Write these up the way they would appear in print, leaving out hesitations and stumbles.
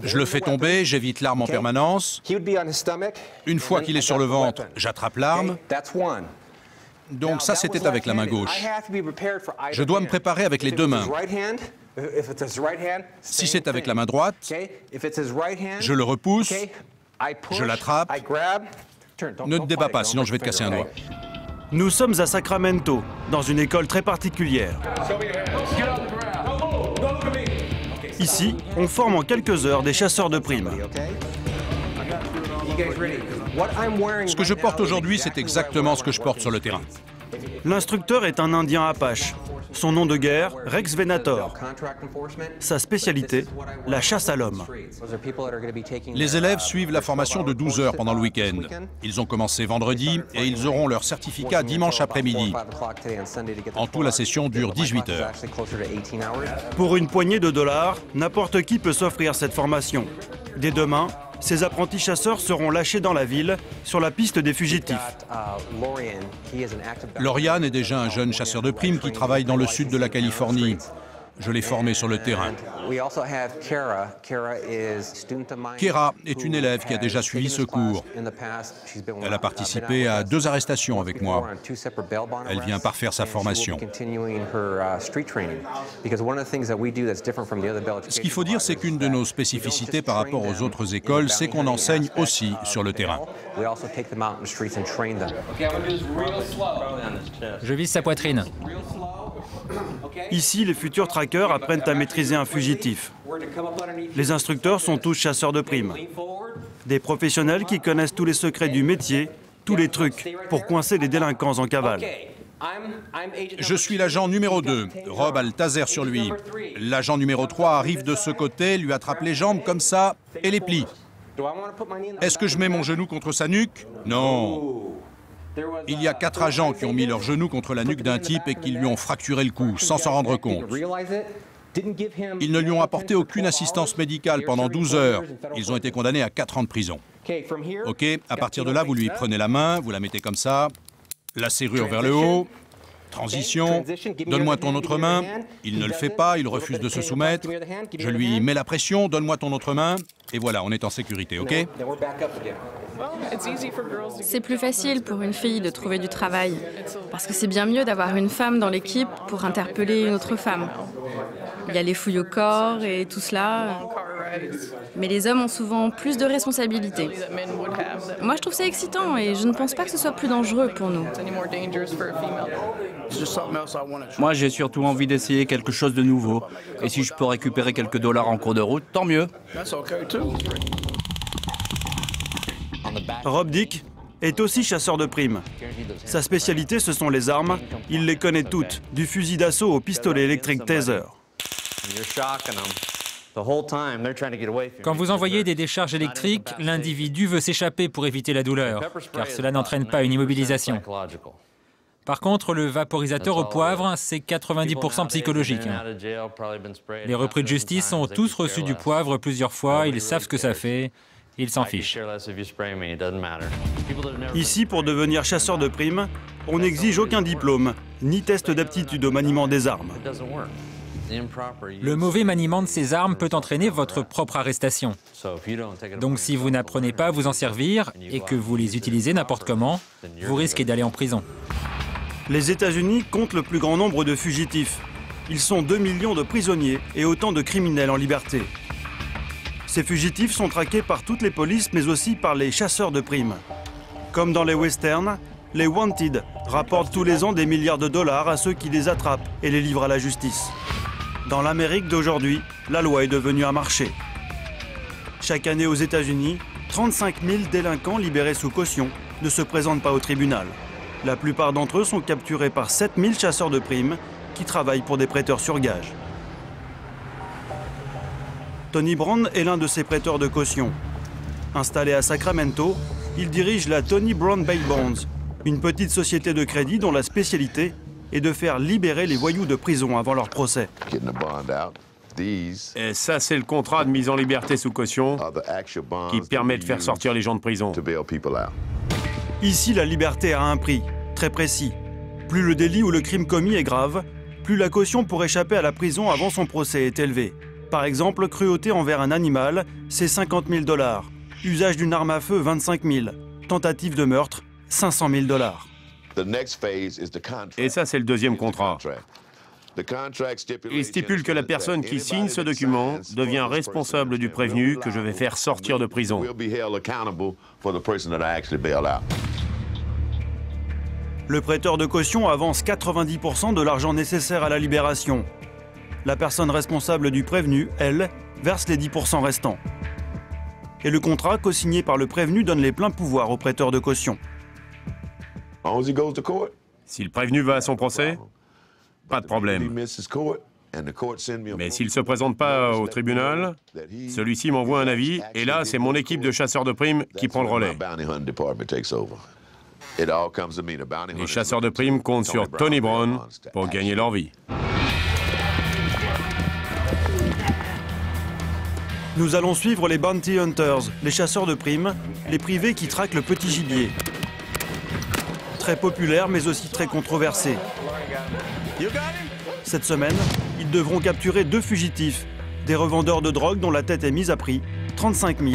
Je le fais tomber, j'évite l'arme en permanence. Une fois qu'il est sur le ventre, j'attrape l'arme. Donc ça, c'était avec la main gauche. Je dois me préparer avec les deux mains. Si c'est avec la main droite, je le repousse, je l'attrape. Ne te débat pas, sinon je vais te casser un doigt. Nous sommes à Sacramento, dans une école très particulière. Ici, on forme en quelques heures des chasseurs de primes. Ce que je porte aujourd'hui, c'est exactement ce que je porte sur le terrain. L'instructeur est un Indien Apache. Son nom de guerre, Rex Venator. Sa spécialité, la chasse à l'homme. Les élèves suivent la formation de 12 heures pendant le week-end. Ils ont commencé vendredi et ils auront leur certificat dimanche après-midi. En tout, la session dure 18 heures. Pour une poignée de dollars, n'importe qui peut s'offrir cette formation. Dès demain, ces apprentis chasseurs seront lâchés dans la ville, sur la piste des fugitifs. Laurian est déjà un jeune chasseur de primes qui travaille dans le sud de la Californie. Je l'ai formé sur le terrain. Kera est une élève qui a déjà suivi ce cours. Elle a participé à 2 arrestations avec moi. Elle vient parfaire sa formation. Ce qu'il faut dire, c'est qu'une de nos spécificités par rapport aux autres écoles, c'est qu'on enseigne aussi sur le terrain. Je vise sa poitrine. Ici, les futurs traqueurs apprennent à maîtriser un fugitif. Les instructeurs sont tous chasseurs de primes. Des professionnels qui connaissent tous les secrets du métier, tous les trucs pour coincer les délinquants en cavale. Je suis l'agent numéro 2, Rob a le taser sur lui. L'agent numéro 3 arrive de ce côté, lui attrape les jambes comme ça et les plie. Est-ce que je mets mon genou contre sa nuque? Non. Il y a 4 agents qui ont mis leurs genoux contre la nuque d'un type et qui lui ont fracturé le cou, sans s'en rendre compte. Ils ne lui ont apporté aucune assistance médicale pendant 12 heures. Ils ont été condamnés à 4 ans de prison. OK, à partir de là, vous lui prenez la main, vous la mettez comme ça, la serrure vers le haut, transition, donne-moi ton autre main. Il ne le fait pas, il refuse de se soumettre. Je lui mets la pression, donne-moi ton autre main, et voilà, on est en sécurité, OK? C'est plus facile pour une fille de trouver du travail, parce que c'est bien mieux d'avoir une femme dans l'équipe pour interpeller une autre femme. Il y a les fouilles au corps et tout cela, mais les hommes ont souvent plus de responsabilités. Moi, je trouve ça excitant et je ne pense pas que ce soit plus dangereux pour nous. Moi, j'ai surtout envie d'essayer quelque chose de nouveau. Et si je peux récupérer quelques dollars en cours de route, tant mieux. Rob Dick est aussi chasseur de primes. Sa spécialité, ce sont les armes. Il les connaît toutes, du fusil d'assaut au pistolet électrique taser. Quand vous envoyez des décharges électriques, l'individu veut s'échapper pour éviter la douleur, car cela n'entraîne pas une immobilisation. Par contre, le vaporisateur au poivre, c'est 90% psychologique. Les repris de justice ont tous reçu du poivre plusieurs fois, ils savent ce que ça fait, ils s'en fichent. Ici, pour devenir chasseur de primes, on n'exige aucun diplôme, ni test d'aptitude au maniement des armes. Le mauvais maniement de ces armes peut entraîner votre propre arrestation. Donc si vous n'apprenez pas à vous en servir et que vous les utilisez n'importe comment, vous risquez d'aller en prison. Les États-Unis comptent le plus grand nombre de fugitifs. Ils sont 2 millions de prisonniers et autant de criminels en liberté. Ces fugitifs sont traqués par toutes les polices, mais aussi par les chasseurs de primes. Comme dans les westerns, les Wanted rapportent tous les ans des milliards de dollars à ceux qui les attrapent et les livrent à la justice. Dans l'Amérique d'aujourd'hui, la loi est devenue un marché. Chaque année aux États-Unis, 35 000 délinquants libérés sous caution ne se présentent pas au tribunal. La plupart d'entre eux sont capturés par 7 000 chasseurs de primes qui travaillent pour des prêteurs sur gage. Tony Brown est l'un de ces prêteurs de caution. Installé à Sacramento, il dirige la Tony Brown Bail Bonds, une petite société de crédit dont la spécialité est de faire libérer les voyous de prison avant leur procès. Et ça, c'est le contrat de mise en liberté sous caution qui permet de faire sortir les gens de prison. Ici, la liberté a un prix, très précis. Plus le délit ou le crime commis est grave, plus la caution pour échapper à la prison avant son procès est élevée. Par exemple, cruauté envers un animal, c'est 50 000 $. Usage d'une arme à feu, 25 000. Tentative de meurtre, 500 000 $. Et ça, c'est le deuxième contrat. Il stipule que la personne qui signe ce document devient responsable du prévenu que je vais faire sortir de prison. Le prêteur de caution avance 90% de l'argent nécessaire à la libération. La personne responsable du prévenu, elle, verse les 10% restants. Et le contrat co-signé par le prévenu donne les pleins pouvoirs au prêteur de caution. Si le prévenu va à son procès, pas de problème. Mais s'il ne se présente pas au tribunal, celui-ci m'envoie un avis, et là, c'est mon équipe de chasseurs de primes qui prend le relais. Les chasseurs de primes comptent sur Tony Brown pour gagner leur vie. Nous allons suivre les bounty hunters, les chasseurs de primes, les privés qui traquent le petit gibier. Très populaires, mais aussi très controversés. Cette semaine, ils devront capturer 2 fugitifs, des revendeurs de drogue dont la tête est mise à prix, 35 000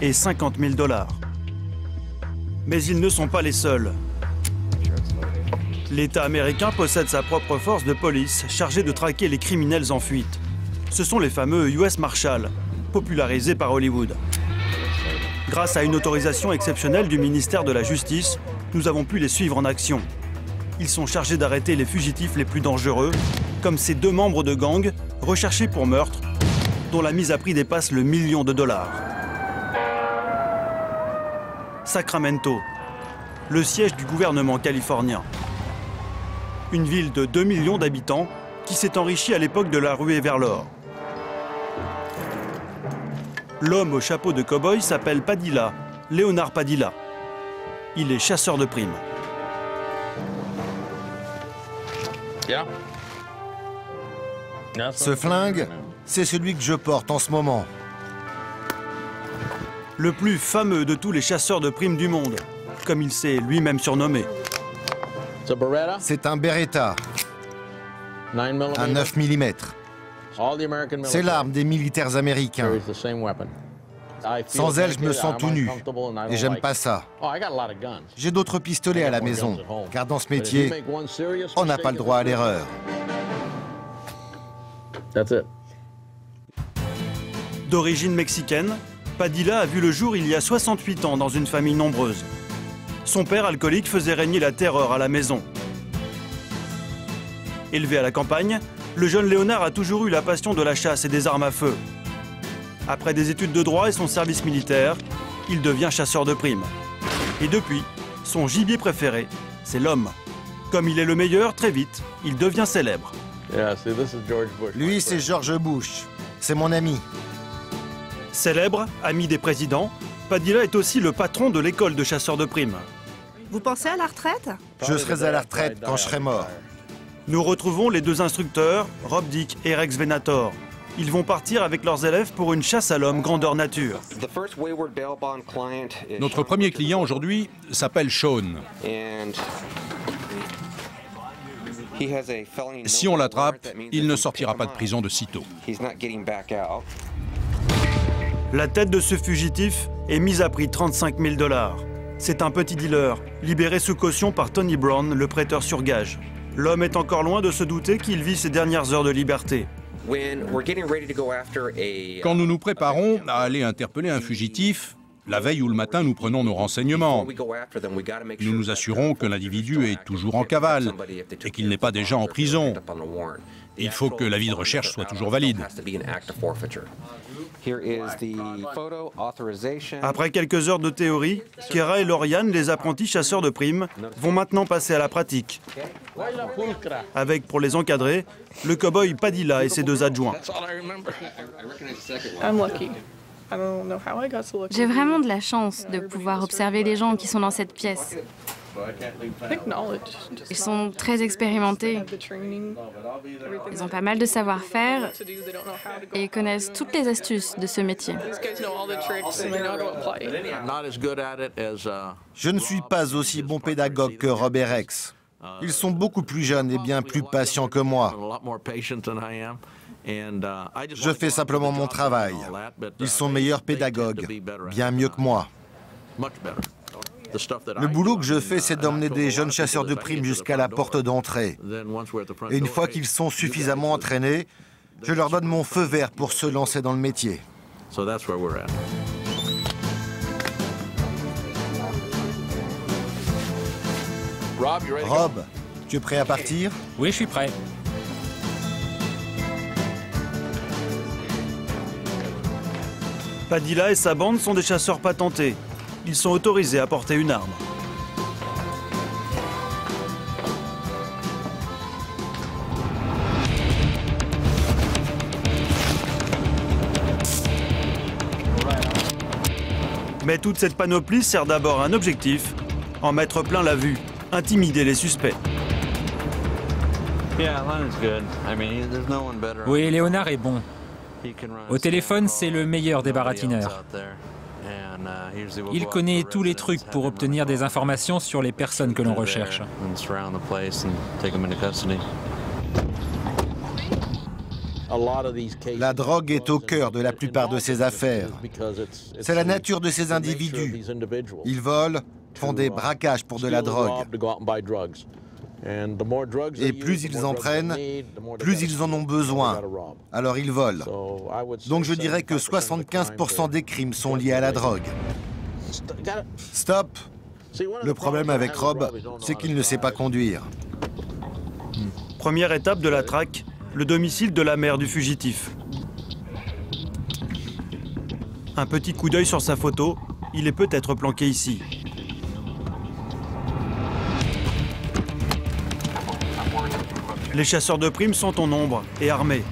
et 50 000 $. Mais ils ne sont pas les seuls. L'État américain possède sa propre force de police chargée de traquer les criminels en fuite. Ce sont les fameux US Marshals, popularisés par Hollywood. Grâce à une autorisation exceptionnelle du ministère de la Justice, nous avons pu les suivre en action. Ils sont chargés d'arrêter les fugitifs les plus dangereux, comme ces 2 membres de gang recherchés pour meurtre, dont la mise à prix dépasse le $1 million. Sacramento, le siège du gouvernement californien. Une ville de 2 millions d'habitants qui s'est enrichie à l'époque de la ruée vers l'or. L'homme au chapeau de cow-boy s'appelle Padilla, Leonard Padilla. Il est chasseur de primes. Ce flingue, c'est celui que je porte en ce moment. Le plus fameux de tous les chasseurs de primes du monde, comme il s'est lui-même surnommé. C'est un Beretta, un 9 mm. C'est l'arme des militaires américains. Sans elle, je me sens tout nu, et j'aime pas ça. J'ai d'autres pistolets à la maison, car dans ce métier, on n'a pas le droit à l'erreur. D'origine mexicaine, Padilla a vu le jour il y a 68 ans dans une famille nombreuse. Son père alcoolique faisait régner la terreur à la maison. Élevé à la campagne, le jeune Léonard a toujours eu la passion de la chasse et des armes à feu. Après des études de droit et son service militaire, il devient chasseur de primes. Et depuis, son gibier préféré, c'est l'homme. Comme il est le meilleur, très vite, il devient célèbre. Lui, c'est George Bush. C'est mon ami. Célèbre, ami des présidents, Padilla est aussi le patron de l'école de chasseurs de primes. Vous pensez à la retraite? Je serai à la retraite quand je serai mort. Nous retrouvons les 2 instructeurs, Rob Dick et Rex Venator. Ils vont partir avec leurs élèves pour une chasse à l'homme grandeur nature. Notre premier client aujourd'hui s'appelle Sean. Si on l'attrape, il ne sortira pas de prison de sitôt. La tête de ce fugitif est mise à prix 35 000 $. C'est un petit dealer, libéré sous caution par Tony Brown, le prêteur sur gage. L'homme est encore loin de se douter qu'il vit ses dernières heures de liberté. Quand nous nous préparons à aller interpeller un fugitif, la veille ou le matin, nous prenons nos renseignements. Nous nous assurons que l'individu est toujours en cavale et qu'il n'est pas déjà en prison. Il faut que l'avis de recherche soit toujours valide. Après quelques heures de théorie, Kera et Lauriane, les apprentis chasseurs de primes, vont maintenant passer à la pratique. Avec, pour les encadrer, le cow-boy Padilla et ses 2 adjoints. J'ai vraiment de la chance de pouvoir observer les gens qui sont dans cette pièce. Ils sont très expérimentés. Ils ont pas mal de savoir-faire et connaissent toutes les astuces de ce métier. Je ne suis pas aussi bon pédagogue que Rob et Rex. Ils sont beaucoup plus jeunes et bien plus patients que moi. Je fais simplement mon travail. Ils sont meilleurs pédagogues, bien mieux que moi. Le boulot que je fais, c'est d'emmener des jeunes chasseurs de primes jusqu'à la porte d'entrée. Et une fois qu'ils sont suffisamment entraînés, je leur donne mon feu vert pour se lancer dans le métier. Rob, tu es prêt à partir? Oui, je suis prêt. Padilla et sa bande sont des chasseurs patentés. Ils sont autorisés à porter une arme. Mais toute cette panoplie sert d'abord à un objectif, en mettre plein la vue, intimider les suspects. Oui, Léonard est bon. Au téléphone, c'est le meilleur des baratineurs. Il connaît tous les trucs pour obtenir des informations sur les personnes que l'on recherche. La drogue est au cœur de la plupart de ces affaires. C'est la nature de ces individus. Ils volent, font des braquages pour de la drogue. Et plus ils en prennent, plus ils en ont besoin. Alors ils volent. Donc je dirais que 75% des crimes sont liés à la drogue. Stop! Le problème avec Rob, c'est qu'il ne sait pas conduire. Première étape de la traque, le domicile de la mère du fugitif. Un petit coup d'œil sur sa photo, il est peut-être planqué ici. Les chasseurs de primes sont en nombre et armés.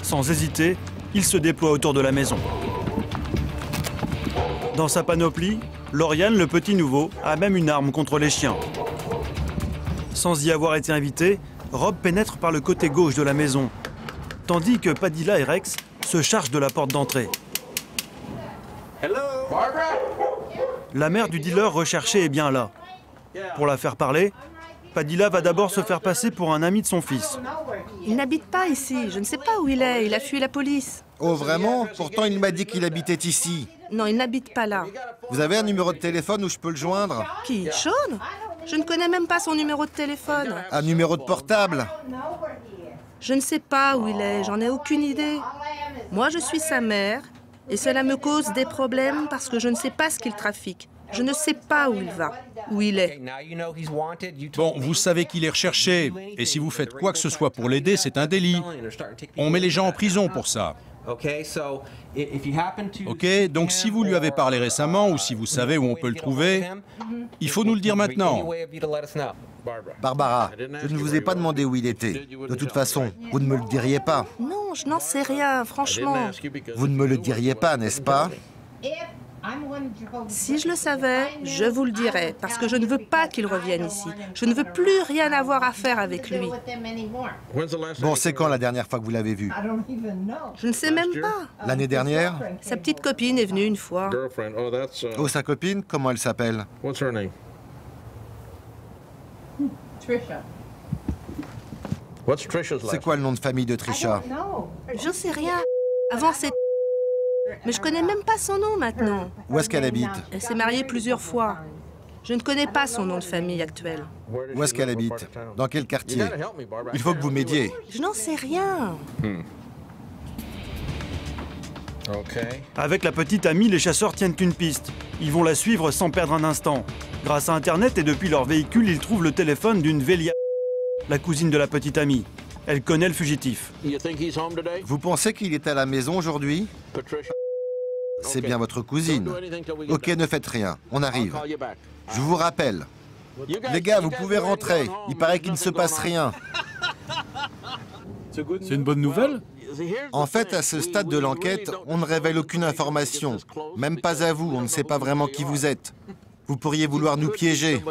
Sans hésiter, ils se déploient autour de la maison. Dans sa panoplie, Lauriane, le petit nouveau, a même une arme contre les chiens. Sans y avoir été invité, Rob pénètre par le côté gauche de la maison, tandis que Padilla et Rex se chargent de la porte d'entrée. La mère du dealer recherché est bien là. Pour la faire parler, Padilla va d'abord se faire passer pour un ami de son fils. Il n'habite pas ici. Je ne sais pas où il est. Il a fui la police. Oh vraiment? Pourtant il m'a dit qu'il habitait ici. Non, il n'habite pas là. Vous avez un numéro de téléphone où je peux le joindre? Qui? Sean? Je ne connais même pas son numéro de téléphone. Un numéro de portable? Je ne sais pas où il est. J'en ai aucune idée. Moi, je suis sa mère. Et cela me cause des problèmes parce que je ne sais pas ce qu'il trafique. Je ne sais pas où il va, où il est. Bon, vous savez qu'il est recherché, et si vous faites quoi que ce soit pour l'aider, c'est un délit. On met les gens en prison pour ça. Ok, donc si vous lui avez parlé récemment, ou si vous savez où on peut le trouver, il faut nous le dire maintenant. Barbara, je ne vous ai pas demandé où il était. De toute façon, vous ne me le diriez pas. Non, je n'en sais rien, franchement. Vous ne me le diriez pas, n'est-ce pas? Si je le savais, je vous le dirais, parce que je ne veux pas qu'il revienne ici. Je ne veux plus rien avoir à faire avec lui. Bon, c'est quand la dernière fois que vous l'avez vu? Je ne sais même pas. L'année dernière? Sa petite copine est venue une fois. Oh, sa copine? Comment elle s'appelle? C'est quoi le nom de famille de Trisha? Je sais rien. Avant, c'est... Mais je connais même pas son nom maintenant. Où est-ce qu'elle habite? Elle s'est mariée plusieurs fois. Je ne connais pas son nom de famille actuel. Où est-ce qu'elle habite? Dans quel quartier? Il faut que vous m'aidiez. Je n'en sais rien. Avec la petite amie, les chasseurs tiennent une piste. Ils vont la suivre sans perdre un instant. Grâce à Internet et depuis leur véhicule, ils trouvent le téléphone d'une Velia, la cousine de la petite amie. Elle connaît le fugitif. Vous pensez qu'il est à la maison aujourd'hui? C'est bien votre cousine. Ok, ne faites rien. On arrive. Je vous rappelle. Les gars, vous pouvez rentrer. Il paraît qu'il ne se passe rien. C'est une bonne nouvelle? En fait, à ce stade de l'enquête, on ne révèle aucune information. Même pas à vous, on ne sait pas vraiment qui vous êtes. Vous pourriez vouloir nous piéger.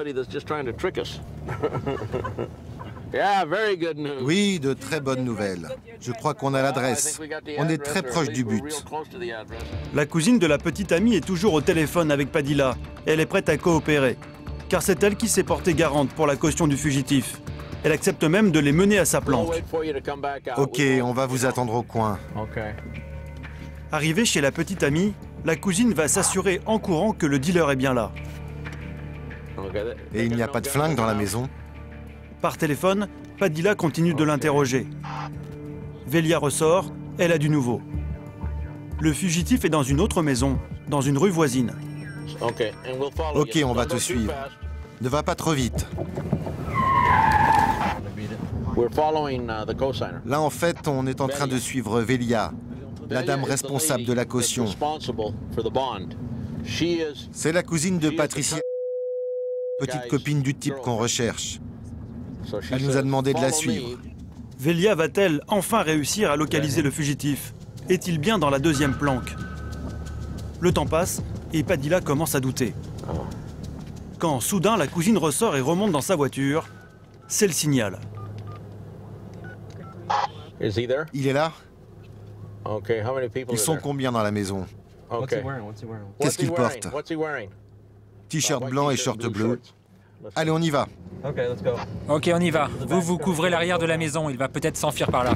Oui, de très bonnes nouvelles. Je crois qu'on a l'adresse. On est très proche du but. La cousine de la petite amie est toujours au téléphone avec Padilla. Elle est prête à coopérer, car c'est elle qui s'est portée garante pour la caution du fugitif. Elle accepte même de les mener à sa planque. Ok, on va vous attendre au coin. Arrivée chez la petite amie, la cousine va s'assurer en courant que le dealer est bien là. Et il n'y a pas de flingue dans la maison? Par téléphone, Padilla continue de l'interroger. Velia ressort, elle a du nouveau. Le fugitif est dans une autre maison, dans une rue voisine. Ok, on va te suivre. Ne va pas trop vite. Là, en fait, on est en train de suivre Velia, la dame responsable de la caution. C'est la cousine de Patricia, petite copine du type qu'on recherche. Elle nous a demandé de la suivre. Velia va-t-elle enfin réussir à localiser le fugitif? Est-il bien dans la deuxième planque? Le temps passe et Padilla commence à douter. Quand soudain la cousine ressort et remonte dans sa voiture, c'est le signal. Il est là? Ils sont combien dans la maison? Qu'est-ce qu'il porte? T-shirt blanc et short bleu. Allez, on y va. Ok, on y va. Vous couvrez l'arrière de la maison, il va peut-être s'enfuir par là.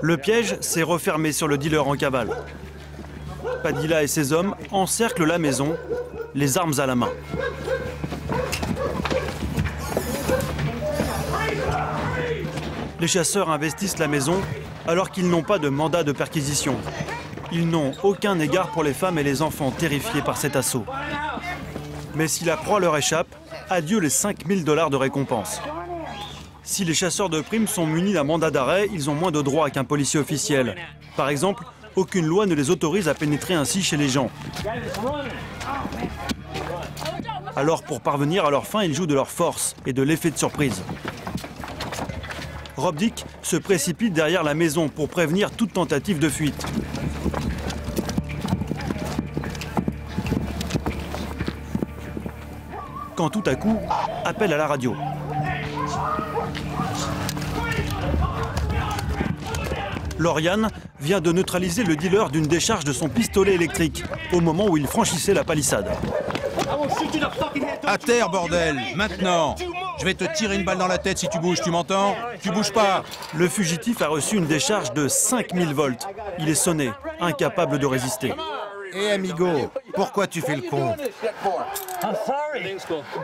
Le piège s'est refermé sur le dealer en cavale. Padilla et ses hommes encerclent la maison, les armes à la main. Les chasseurs investissent la maison alors qu'ils n'ont pas de mandat de perquisition. Ils n'ont aucun égard pour les femmes et les enfants terrifiés par cet assaut. Mais si la proie leur échappe, adieu les 5 000 $ de récompense. Si les chasseurs de primes sont munis d'un mandat d'arrêt, ils ont moins de droits qu'un policier officiel. Par exemple, aucune loi ne les autorise à pénétrer ainsi chez les gens. Alors pour parvenir à leur fin, ils jouent de leur force et de l'effet de surprise. Rob Dick se précipite derrière la maison pour prévenir toute tentative de fuite. Quand tout à coup, appel à la radio. Lauriane vient de neutraliser le dealer d'une décharge de son pistolet électrique au moment où il franchissait la palissade. À terre, bordel! Maintenant! Je vais te tirer une balle dans la tête si tu bouges, tu m'entends? Tu bouges pas! Le fugitif a reçu une décharge de 5000 volts. Il est sonné, incapable de résister. Hé, amigo, pourquoi tu fais le con?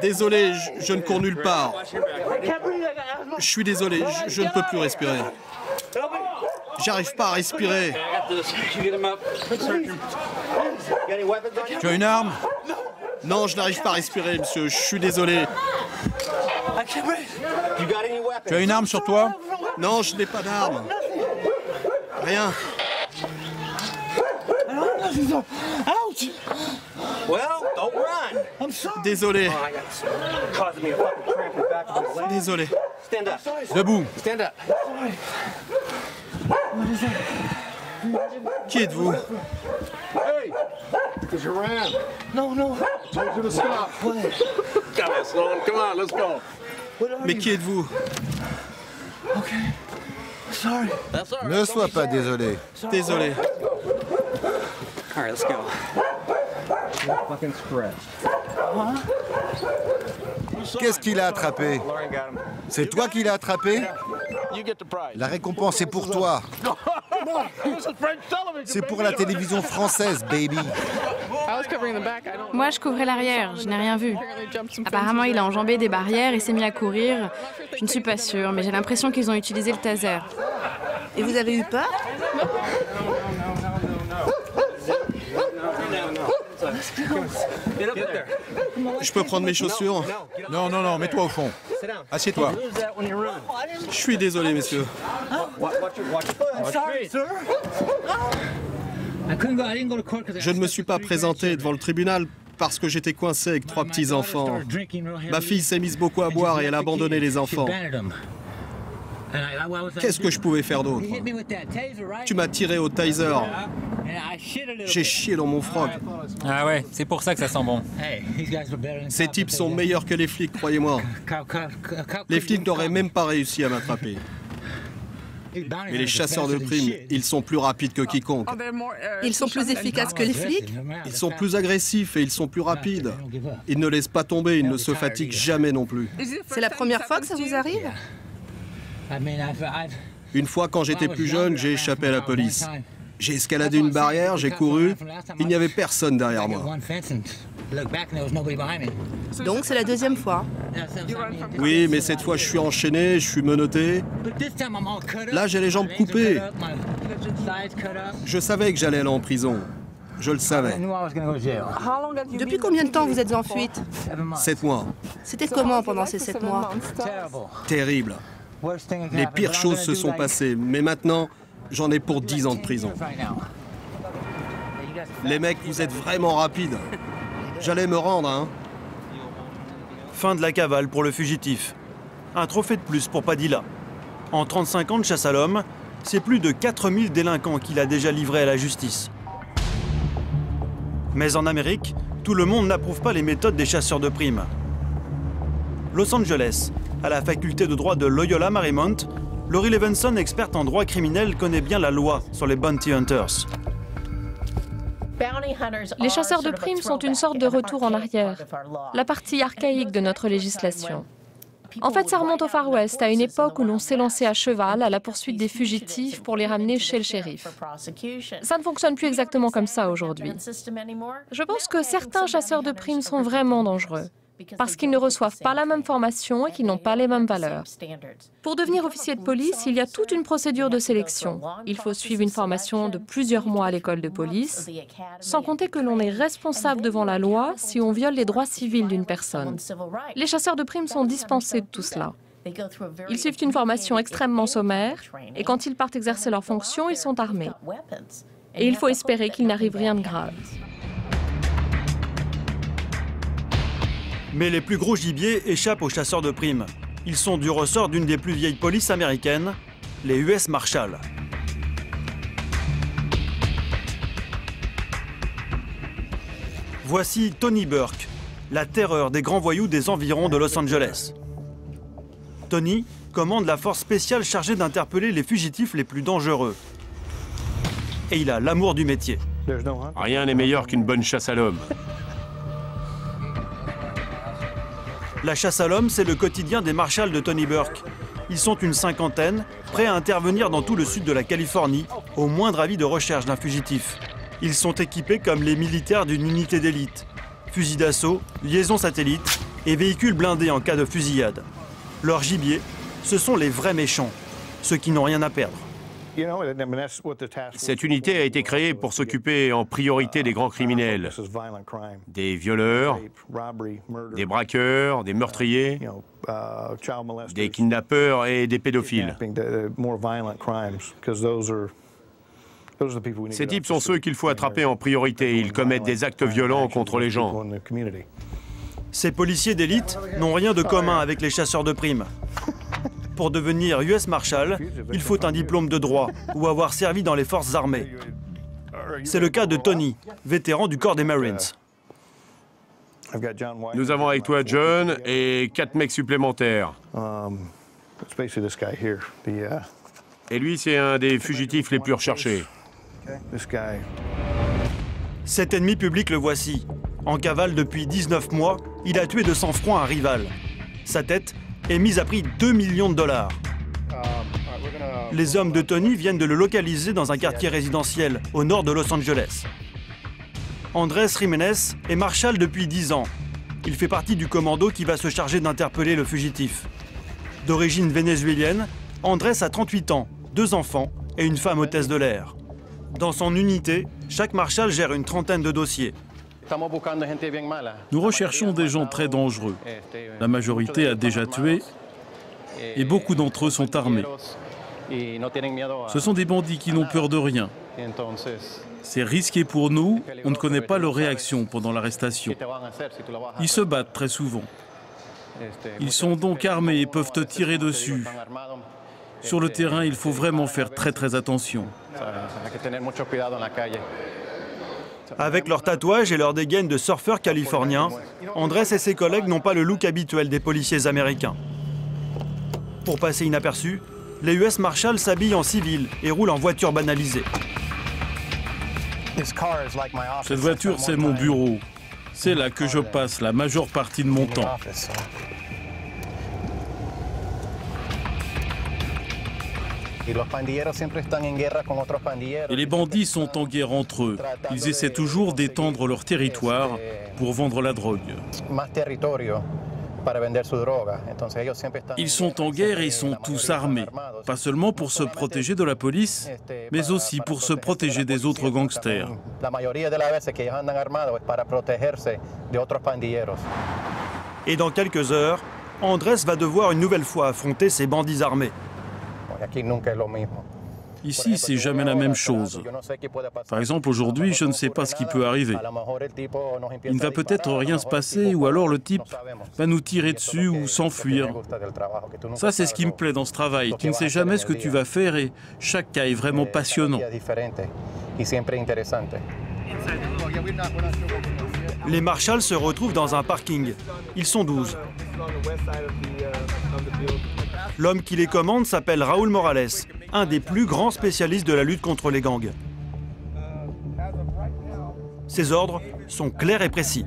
Désolé, je ne cours nulle part. Je suis désolé, je ne peux plus respirer. J'arrive pas à respirer. Tu as une arme? Non, je n'arrive pas à respirer, monsieur. Je suis désolé. Tu as une arme sur toi? Non, je n'ai pas d'arme. Rien. Désolé. Désolé. Debout. Qui êtes-vous? Mais qui êtes-vous? Ne sois pas désolé. Désolé. Qu'est-ce qu'il a attrapé? C'est toi qui l'as attrapé? La récompense est pour toi. C'est pour la télévision française, baby. Moi, je couvrais l'arrière, je n'ai rien vu. Apparemment, il a enjambé des barrières et s'est mis à courir. Je ne suis pas sûre, mais j'ai l'impression qu'ils ont utilisé le taser. Et vous avez eu peur? Je peux prendre mes chaussures? Non, non, non, mets-toi au fond. Assieds-toi. Je suis désolé, messieurs. Je ne me suis pas présenté devant le tribunal parce que j'étais coincé avec 3 petits-enfants. Ma fille s'est mise beaucoup à boire et elle a abandonné les enfants. Qu'est-ce que je pouvais faire d'autre? Tu m'as tiré au taser. J'ai chié dans mon froc. Ah ouais, c'est pour ça que ça sent bon. Ces types sont meilleurs que les flics, croyez-moi. Les flics n'auraient même pas réussi à m'attraper. Mais les chasseurs de primes, ils sont plus rapides que quiconque. Ils sont plus efficaces que les flics? Ils sont plus agressifs et ils sont plus rapides. Ils ne laissent pas tomber, ils ne se fatiguent jamais non plus. C'est la première fois que ça vous arrive? Une fois, quand j'étais plus jeune, j'ai échappé à la police. J'ai escaladé une barrière, j'ai couru, il n'y avait personne derrière moi. Donc c'est la deuxième fois. Oui, mais cette fois je suis enchaîné, je suis menotté. Là j'ai les jambes coupées. Je savais que j'allais aller en prison. Je le savais. Depuis combien de temps vous êtes en fuite? 7 mois. C'était comment pendant ces 7 mois? Terrible. Les pires choses se sont passées, mais maintenant, j'en ai pour 10 ans de prison. Les mecs, vous êtes vraiment rapides. J'allais me rendre, hein. Fin de la cavale pour le fugitif. Un trophée de plus pour Padilla. En 35 ans de chasse à l'homme, c'est plus de 4000 délinquants qu'il a déjà livrés à la justice. Mais en Amérique, tout le monde n'approuve pas les méthodes des chasseurs de primes. Los Angeles, à la faculté de droit de Loyola Marymount, Laurie Levenson, experte en droit criminel, connaît bien la loi sur les bounty hunters. Les chasseurs de primes sont une sorte de retour en arrière, la partie archaïque de notre législation. En fait, ça remonte au Far West, à une époque où l'on s'élançait à cheval à la poursuite des fugitifs pour les ramener chez le shérif. Ça ne fonctionne plus exactement comme ça aujourd'hui. Je pense que certains chasseurs de primes sont vraiment dangereux, parce qu'ils ne reçoivent pas la même formation et qu'ils n'ont pas les mêmes valeurs. Pour devenir officier de police, il y a toute une procédure de sélection. Il faut suivre une formation de plusieurs mois à l'école de police, sans compter que l'on est responsable devant la loi si on viole les droits civils d'une personne. Les chasseurs de primes sont dispensés de tout cela. Ils suivent une formation extrêmement sommaire et quand ils partent exercer leurs fonctions, ils sont armés. Et il faut espérer qu'il n'arrive rien de grave. Mais les plus gros gibiers échappent aux chasseurs de primes. Ils sont du ressort d'une des plus vieilles polices américaines, les US Marshals. Voici Tony Burke, la terreur des grands voyous des environs de Los Angeles. Tony commande la force spéciale chargée d'interpeller les fugitifs les plus dangereux. Et il a l'amour du métier. Rien n'est meilleur qu'une bonne chasse à l'homme. La chasse à l'homme, c'est le quotidien des marshals de Tony Burke. Ils sont une cinquantaine, prêts à intervenir dans tout le sud de la Californie, au moindre avis de recherche d'un fugitif. Ils sont équipés comme les militaires d'une unité d'élite. Fusils d'assaut, liaisons satellites et véhicules blindés en cas de fusillade. Leur gibier, ce sont les vrais méchants, ceux qui n'ont rien à perdre. Cette unité a été créée pour s'occuper en priorité des grands criminels, des violeurs, des braqueurs, des meurtriers, des kidnappeurs et des pédophiles. Ces types sont ceux qu'il faut attraper en priorité. Ils commettent des actes violents contre les gens. Ces policiers d'élite n'ont rien de commun avec les chasseurs de primes. Pour devenir US Marshal, il faut un diplôme de droit ou avoir servi dans les forces armées. C'est le cas de Tony, vétéran du corps des Marines. Nous avons avec toi John et 4 mecs supplémentaires. Et lui, c'est un des fugitifs les plus recherchés. Cet ennemi public le voici. En cavale depuis 19 mois, il a tué de sang-froid un rival. Sa tête est mise à prix 2 millions de dollars. Les hommes de Tony viennent de le localiser dans un quartier résidentiel au nord de Los Angeles. Andrés Jiménez est marshal depuis 10 ans. Il fait partie du commando qui va se charger d'interpeller le fugitif. D'origine vénézuélienne, Andrés a 38 ans, 2 enfants et une femme hôtesse de l'air. Dans son unité, chaque marshal gère une trentaine de dossiers. Nous recherchons des gens très dangereux. La majorité a déjà tué et beaucoup d'entre eux sont armés. Ce sont des bandits qui n'ont peur de rien. C'est risqué pour nous, on ne connaît pas leur réaction pendant l'arrestation. Ils se battent très souvent. Ils sont donc armés et peuvent te tirer dessus. Sur le terrain, il faut vraiment faire très attention. Avec leurs tatouages et leurs dégaines de surfeurs californiens, Andrés et ses collègues n'ont pas le look habituel des policiers américains. Pour passer inaperçus, Les US Marshals s'habillent en civil et roulent en voiture banalisée. Cette voiture, c'est mon bureau. C'est là que je passe la majeure partie de mon temps. Et les bandits sont en guerre entre eux. Ils essaient toujours d'étendre leur territoire pour vendre la drogue. Ils sont en guerre et ils sont tous armés, pas seulement pour se protéger de la police, mais aussi pour se protéger des autres gangsters. Et dans quelques heures, Andrés va devoir une nouvelle fois affronter ces bandits armés. Ici, c'est jamais la même chose. Par exemple, aujourd'hui, je ne sais pas ce qui peut arriver. Il ne va peut-être rien se passer, ou alors le type va nous tirer dessus ou s'enfuir. Ça, c'est ce qui me plaît dans ce travail. Tu ne sais jamais ce que tu vas faire et chaque cas est vraiment passionnant. Les Marshals se retrouvent dans un parking. Ils sont 12. L'homme qui les commande s'appelle Raúl Morales, un des plus grands spécialistes de la lutte contre les gangs. Ses ordres sont clairs et précis.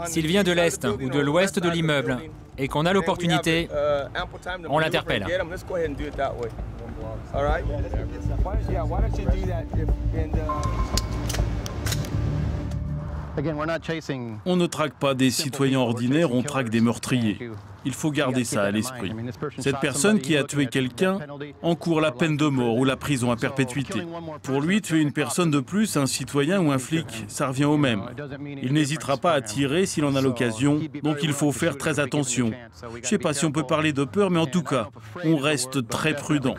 S'il vient de l'est ou de l'ouest de l'immeuble et qu'on a l'opportunité, on l'interpelle. On ne traque pas des citoyens ordinaires, on traque des meurtriers. Il faut garder ça à l'esprit. Cette personne qui a tué quelqu'un encourt la peine de mort ou la prison à perpétuité. Pour lui, tuer une personne de plus, un citoyen ou un flic, ça revient au même. Il n'hésitera pas à tirer s'il en a l'occasion, donc il faut faire très attention. Je ne sais pas si on peut parler de peur, mais en tout cas, on reste très prudent.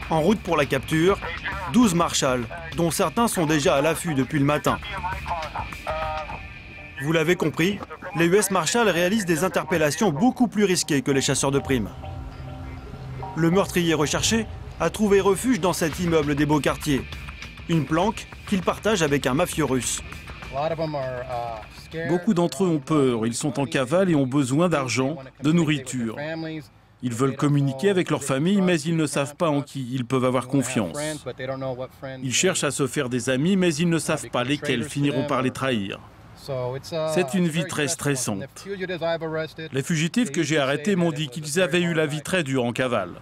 En route pour la capture, 12 marshals, dont certains sont déjà à l'affût depuis le matin. Vous l'avez compris, les US Marshals réalisent des interpellations beaucoup plus risquées que les chasseurs de primes. Le meurtrier recherché a trouvé refuge dans cet immeuble des beaux quartiers. Une planque qu'il partage avec un mafieux russe. Beaucoup d'entre eux ont peur, ils sont en cavale et ont besoin d'argent, de nourriture. Ils veulent communiquer avec leur famille, mais ils ne savent pas en qui ils peuvent avoir confiance. Ils cherchent à se faire des amis, mais ils ne savent pas lesquels finiront par les trahir. C'est une vie très stressante. Les fugitifs que j'ai arrêtés m'ont dit qu'ils avaient eu la vie très dure en cavale.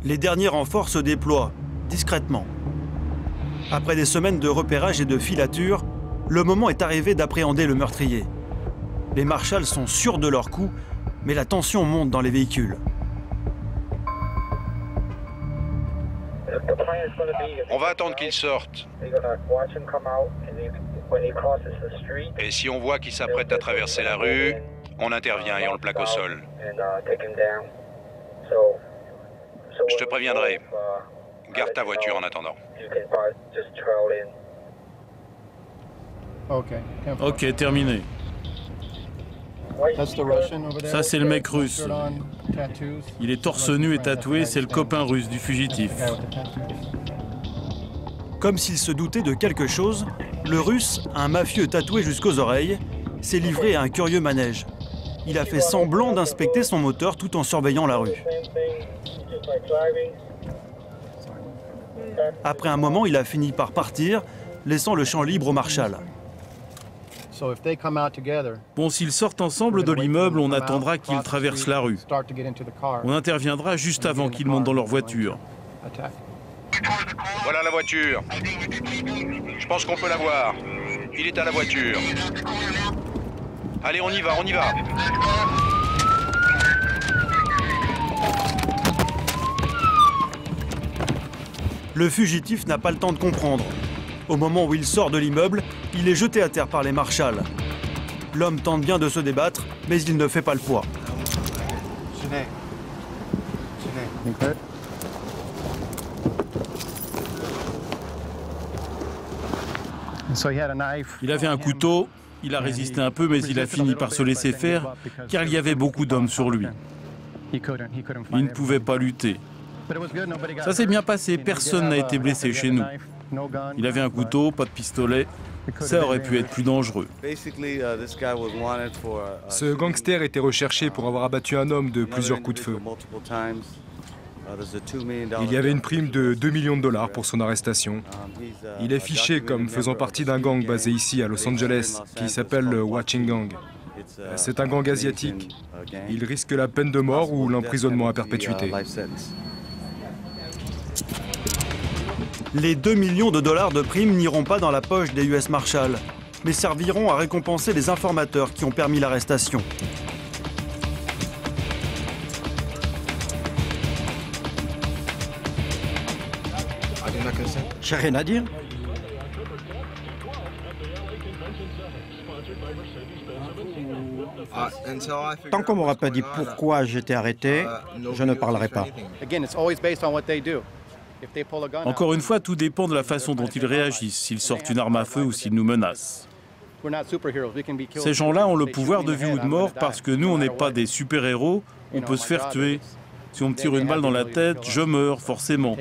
Les derniers renforts se déploient, discrètement. Après des semaines de repérage et de filature, le moment est arrivé d'appréhender le meurtrier. Les marshals sont sûrs de leur coup, mais la tension monte dans les véhicules. On va attendre qu'il sorte. Et si on voit qu'il s'apprête à traverser la rue, on intervient et on le plaque au sol. Je te préviendrai. Garde ta voiture en attendant. Ok, terminé. Ça, c'est le mec russe. Il est torse nu et tatoué, c'est le copain russe du fugitif. Comme s'il se doutait de quelque chose, le russe, un mafieux tatoué jusqu'aux oreilles, s'est livré à un curieux manège. Il a fait semblant d'inspecter son moteur tout en surveillant la rue. Après un moment, il a fini par partir, laissant le champ libre aux marshals. Bon, s'ils sortent ensemble de l'immeuble, on attendra qu'ils traversent la rue. On interviendra juste avant qu'ils montent dans leur voiture. Voilà la voiture. Je pense qu'on peut la voir. Il est à la voiture. Allez, on y va, on y va. Le fugitif n'a pas le temps de comprendre. Au moment où il sort de l'immeuble, il est jeté à terre par les marshals. L'homme tente bien de se débattre, mais il ne fait pas le poids. Il avait un couteau, il a résisté un peu, mais il a fini par se laisser faire, car il y avait beaucoup d'hommes sur lui. Il ne pouvait pas lutter. Ça s'est bien passé, personne n'a été blessé chez nous. Il avait un couteau, pas de pistolet. Ça aurait pu être plus dangereux. Ce gangster était recherché pour avoir abattu un homme de plusieurs coups de feu. Il y avait une prime de 2 millions de dollars pour son arrestation. Il est fiché comme faisant partie d'un gang basé ici à Los Angeles qui s'appelle le Watching Gang. C'est un gang asiatique. Il risque la peine de mort ou l'emprisonnement à perpétuité. Les 2 millions de dollars de primes n'iront pas dans la poche des US Marshals, mais serviront à récompenser les informateurs qui ont permis l'arrestation. J'ai rien à dire. Tant qu'on m'aura pas dit pourquoi j'étais arrêté, je ne parlerai pas. Encore une fois, tout dépend de la façon dont ils réagissent, s'ils sortent une arme à feu ou s'ils nous menacent. Ces gens-là ont le pouvoir de vie ou de mort parce que nous, on n'est pas des super-héros, on peut se faire tuer. Si on me tire une balle dans la tête, je meurs forcément.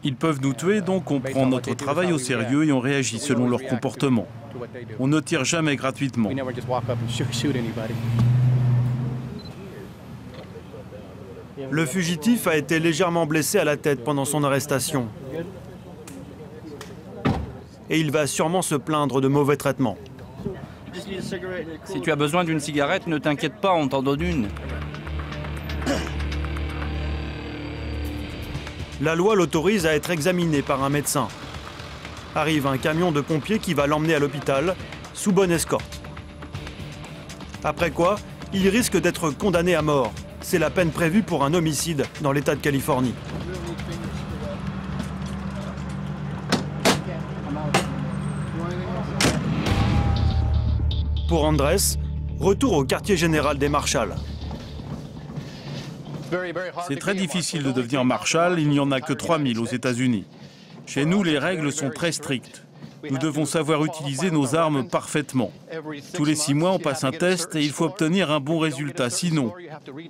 Ils peuvent nous tuer, donc on prend notre travail au sérieux et on réagit selon leur comportement. On ne tire jamais gratuitement. Le fugitif a été légèrement blessé à la tête pendant son arrestation. Et il va sûrement se plaindre de mauvais traitements. Si tu as besoin d'une cigarette, ne t'inquiète pas, on t'en donne une. La loi l'autorise à être examiné par un médecin. Arrive un camion de pompiers qui va l'emmener à l'hôpital, sous bonne escorte. Après quoi, il risque d'être condamné à mort. C'est la peine prévue pour un homicide dans l'État de Californie. Pour Andrés, retour au quartier général des Marshals. C'est très difficile de devenir marshal, il n'y en a que 3000 aux États-Unis. Chez nous, les règles sont très strictes. Nous devons savoir utiliser nos armes parfaitement. Tous les 6 mois, on passe un test et il faut obtenir un bon résultat. Sinon,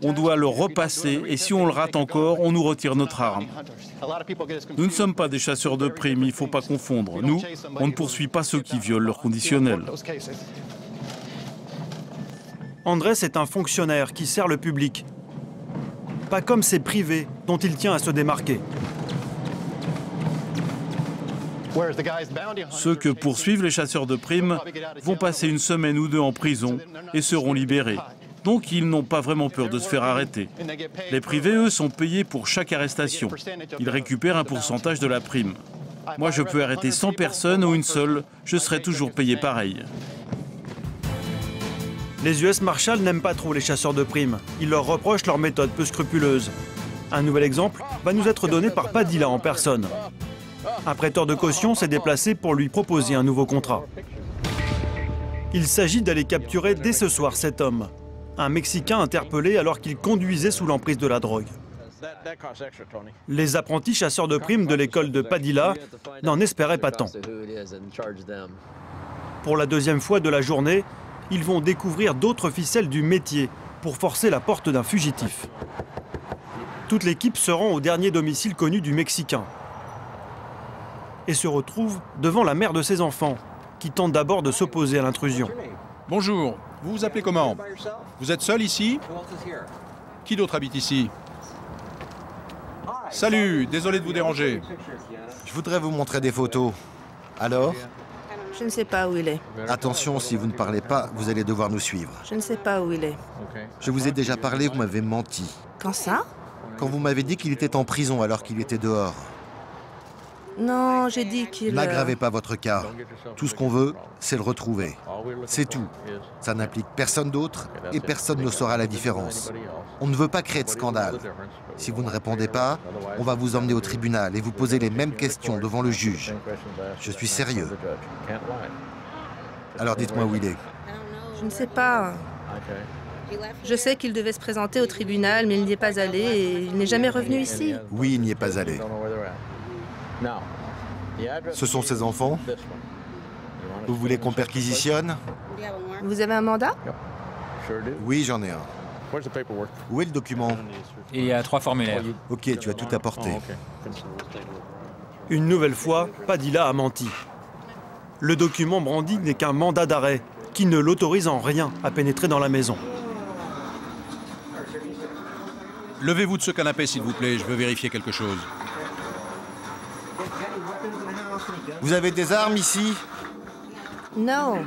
on doit le repasser et si on le rate encore, on nous retire notre arme. Nous ne sommes pas des chasseurs de primes, il ne faut pas confondre. Nous, on ne poursuit pas ceux qui violent leur conditionnel. Andrés est un fonctionnaire qui sert le public. Pas comme ces privés dont il tient à se démarquer. Ceux que poursuivent les chasseurs de primes vont passer une semaine ou 2 en prison et seront libérés. Donc ils n'ont pas vraiment peur de se faire arrêter. Les privés, eux, sont payés pour chaque arrestation. Ils récupèrent un pourcentage de la prime. Moi, je peux arrêter 100 personnes ou une seule, je serai toujours payé pareil. Les US Marshals n'aiment pas trop les chasseurs de primes. Ils leur reprochent leur méthode peu scrupuleuse. Un nouvel exemple va nous être donné par Padilla en personne. Un prêteur de caution s'est déplacé pour lui proposer un nouveau contrat. Il s'agit d'aller capturer dès ce soir cet homme, un Mexicain interpellé alors qu'il conduisait sous l'emprise de la drogue. Les apprentis chasseurs de primes de l'école de Padilla n'en espéraient pas tant. Pour la 2e fois de la journée, ils vont découvrir d'autres ficelles du métier pour forcer la porte d'un fugitif. Toute l'équipe se rend au dernier domicile connu du Mexicain et se retrouve devant la mère de ses enfants, qui tente d'abord de s'opposer à l'intrusion. Bonjour, vous vous appelez comment? Vous êtes seul ici? Qui d'autre habite ici? Salut, désolé de vous déranger. Je voudrais vous montrer des photos. Alors? Je ne sais pas où il est. Attention, si vous ne parlez pas, vous allez devoir nous suivre. Je ne sais pas où il est. Je vous ai déjà parlé, vous m'avez menti. Quand ça? Quand vous m'avez dit qu'il était en prison alors qu'il était dehors. Non, j'ai dit qu'il... N'aggravez pas votre cas. Tout ce qu'on veut, c'est le retrouver. C'est tout. Ça n'implique personne d'autre et personne ne saura la différence. On ne veut pas créer de scandale. Si vous ne répondez pas, on va vous emmener au tribunal et vous poser les mêmes questions devant le juge. Je suis sérieux. Alors dites-moi où il est. Je ne sais pas. Je sais qu'il devait se présenter au tribunal, mais il n'y est pas allé et il n'est jamais revenu ici. Oui, il n'y est pas allé. Ce sont ses enfants? Vous voulez qu'on perquisitionne? Vous avez un mandat? Oui, j'en ai un. Où est le document? Il y a 3 formulaires. Ok, tu as tout apporté. Une nouvelle fois, Padilla a menti. Le document brandi n'est qu'un mandat d'arrêt qui ne l'autorise en rien à pénétrer dans la maison. Levez-vous de ce canapé, s'il vous plaît, je veux vérifier quelque chose. Vous avez des armes ici? Non.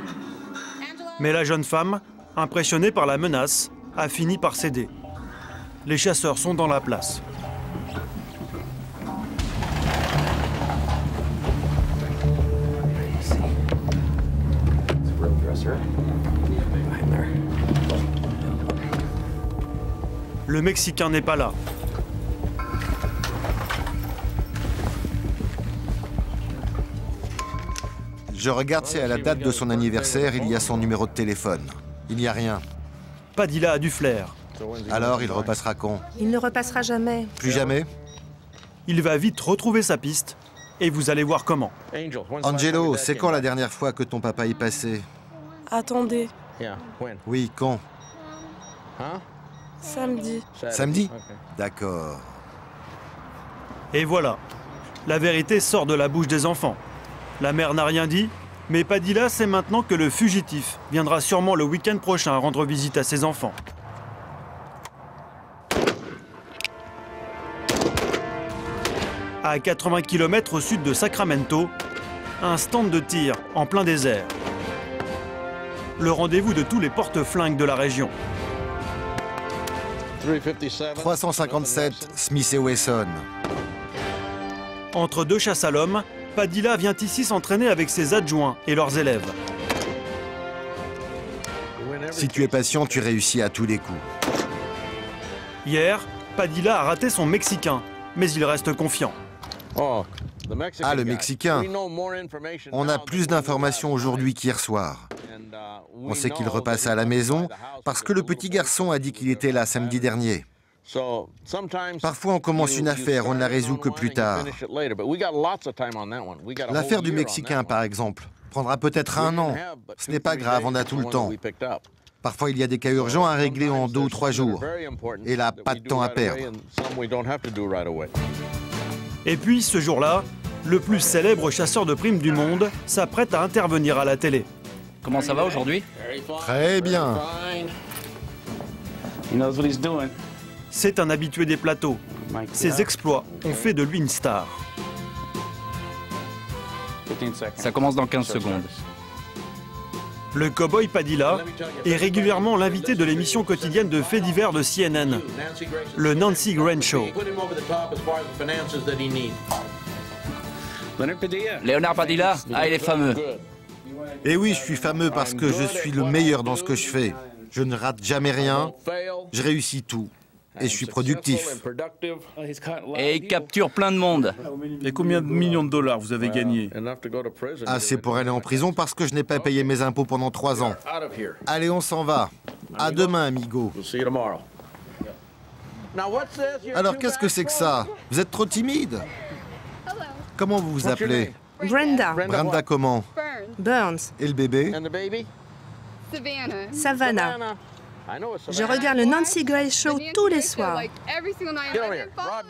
Mais la jeune femme, impressionnée par la menace, a fini par céder. Les chasseurs sont dans la place. Le Mexicain n'est pas là. Je regarde si à la date de son anniversaire, il y a son numéro de téléphone. Il n'y a rien. Padilla a du flair. Alors, il repassera quand? Il ne repassera jamais. Plus jamais? Il va vite retrouver sa piste et vous allez voir comment. Angelo, c'est quand la dernière fois que ton papa y passait? Attendez. Oui, quand? Samedi. Samedi? D'accord. Et voilà, la vérité sort de la bouche des enfants. La mère n'a rien dit, mais Padilla sait maintenant que le fugitif viendra sûrement le week-end prochain rendre visite à ses enfants. À 80 km au sud de Sacramento, un stand de tir en plein désert. Le rendez-vous de tous les porte-flingues de la région. 357, Smith et Wesson. Entre deux chasses à l'homme, Padilla vient ici s'entraîner avec ses adjoints et leurs élèves. Si tu es patient, tu réussis à tous les coups. Hier, Padilla a raté son Mexicain, mais il reste confiant. Ah, le Mexicain. On a plus d'informations aujourd'hui qu'hier soir. On sait qu'il repasse à la maison parce que le petit garçon a dit qu'il était là samedi dernier. Parfois, on commence une affaire, on ne la résout que plus tard. L'affaire du Mexicain, par exemple, prendra peut-être 1 an. Ce n'est pas grave, on a tout le temps. Parfois, il y a des cas urgents à régler en 2 ou 3 jours. Et là, pas de temps à perdre. Et puis, ce jour-là, le plus célèbre chasseur de primes du monde s'apprête à intervenir à la télé. Comment ça va aujourd'hui? Très bien. C'est un habitué des plateaux. Ses exploits ont fait de lui une star. Ça commence dans 15 secondes. Le cow-boy Padilla est régulièrement l'invité de l'émission quotidienne de faits divers de CNN, le Nancy Grain Show. Léonard Padilla? Ah, il est fameux. Et oui, je suis fameux parce que je suis le meilleur dans ce que je fais. Je ne rate jamais rien, je réussis tout. Et je suis productif. Et il capture plein de monde. Et combien de millions de dollars vous avez gagné? Assez pour aller en prison parce que je n'ai pas payé mes impôts pendant 3 ans. Allez, on s'en va. À demain, amigo. Alors, qu'est-ce que c'est que ça? Vous êtes trop timide. Comment vous vous appelez? Brenda. Brenda comment? Burns. Et le bébé? Savannah. Je regarde le Nancy Grain Show tous les soirs.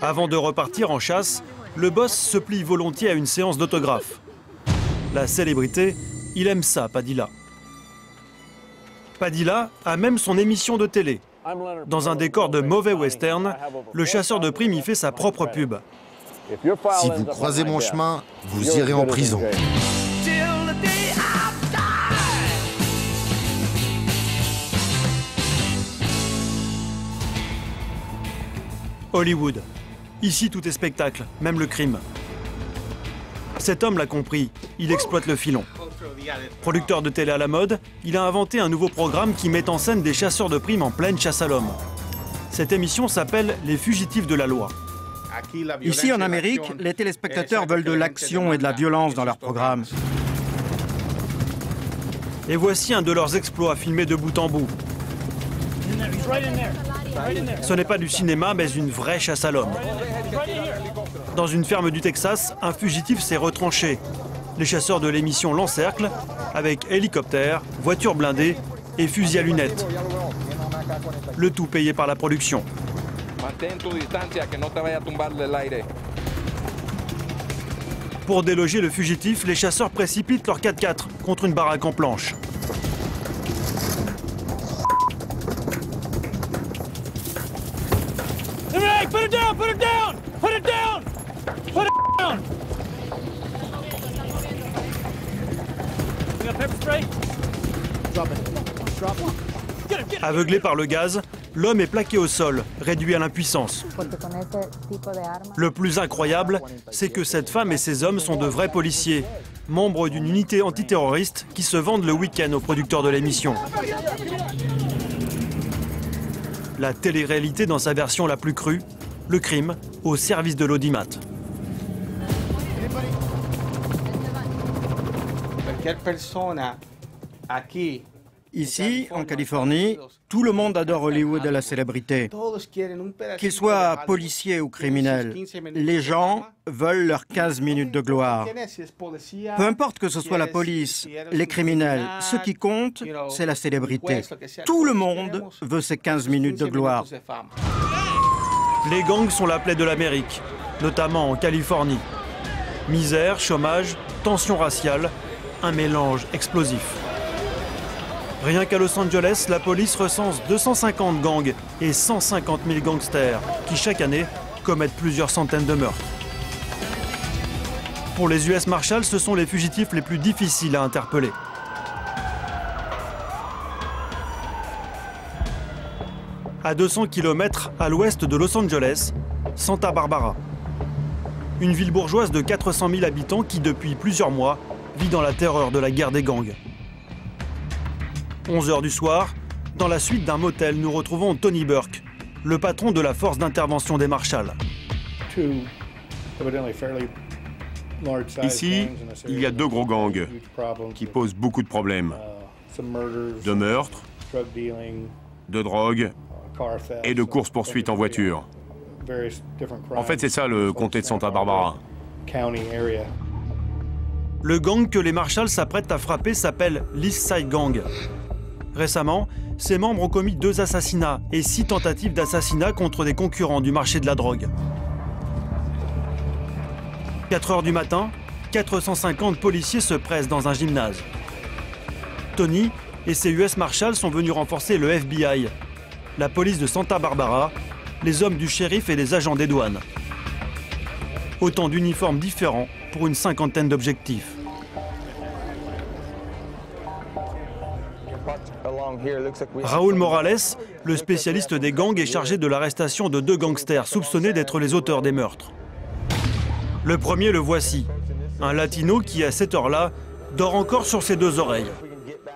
Avant de repartir en chasse, le boss se plie volontiers à une séance d'autographe. La célébrité, il aime ça, Padilla. Padilla a même son émission de télé. Dans un décor de mauvais western, le chasseur de primes y fait sa propre pub. Si vous croisez mon chemin, vous irez en prison. Hollywood. Ici, tout est spectacle, même le crime. Cet homme l'a compris, il exploite le filon. Producteur de télé à la mode, il a inventé un nouveau programme qui met en scène des chasseurs de primes en pleine chasse à l'homme. Cette émission s'appelle Les Fugitifs de la Loi. Ici, en Amérique, les téléspectateurs veulent de l'action et de la violence dans leur programme. Et voici un de leurs exploits filmés de bout en bout. Ce n'est pas du cinéma, mais une vraie chasse à l'homme. Dans une ferme du Texas, un fugitif s'est retranché. Les chasseurs de l'émission l'encerclent avec hélicoptère, voiture blindée et fusil à lunettes. Le tout payé par la production. Pour déloger le fugitif, les chasseurs précipitent leur 4x4 contre une baraque en planche. Aveuglé par le gaz, l'homme est plaqué au sol, réduit à l'impuissance. Le plus incroyable, c'est que cette femme et ces hommes sont de vrais policiers, membres d'une unité antiterroriste qui se vendent le week-end aux producteurs de l'émission. La télé-réalité dans sa version la plus crue, le crime au service de l'audimat. Ici, en Californie, tout le monde adore Hollywood et la célébrité. Qu'ils soient policiers ou criminels, les gens veulent leurs 15 minutes de gloire. Peu importe que ce soit la police, les criminels, ce qui compte, c'est la célébrité. Tout le monde veut ces 15 minutes de gloire. Les gangs sont la plaie de l'Amérique, notamment en Californie. Misère, chômage, tension raciale, un mélange explosif. Rien qu'à Los Angeles, la police recense 250 gangs et 150 000 gangsters qui, chaque année, commettent plusieurs centaines de meurtres. Pour les US Marshals, ce sont les fugitifs les plus difficiles à interpeller. À 200 km à l'ouest de Los Angeles, Santa Barbara. Une ville bourgeoise de 400 000 habitants qui, depuis plusieurs mois, vit dans la terreur de la guerre des gangs. 11 h du soir, dans la suite d'un motel, nous retrouvons Tony Burke, le patron de la force d'intervention des Marshalls. Ici, il y a 2 gros gangs qui posent beaucoup de problèmes. De meurtres, de drogue et de courses-poursuites en voiture. En fait, c'est ça le comté de Santa Barbara. Le gang que les Marshalls s'apprêtent à frapper s'appelle l'East Side Gang. Récemment, ses membres ont commis 2 assassinats et 6 tentatives d'assassinat contre des concurrents du marché de la drogue. 4 h du matin, 450 policiers se pressent dans un gymnase. Tony et ses US Marshals sont venus renforcer le FBI, la police de Santa Barbara, les hommes du shérif et les agents des douanes. Autant d'uniformes différents pour une 50aine d'objectifs. Raúl Morales, le spécialiste des gangs, est chargé de l'arrestation de 2 gangsters soupçonnés d'être les auteurs des meurtres. Le premier, le voici. Un latino qui, à cette heure-là, dort encore sur ses 2 oreilles.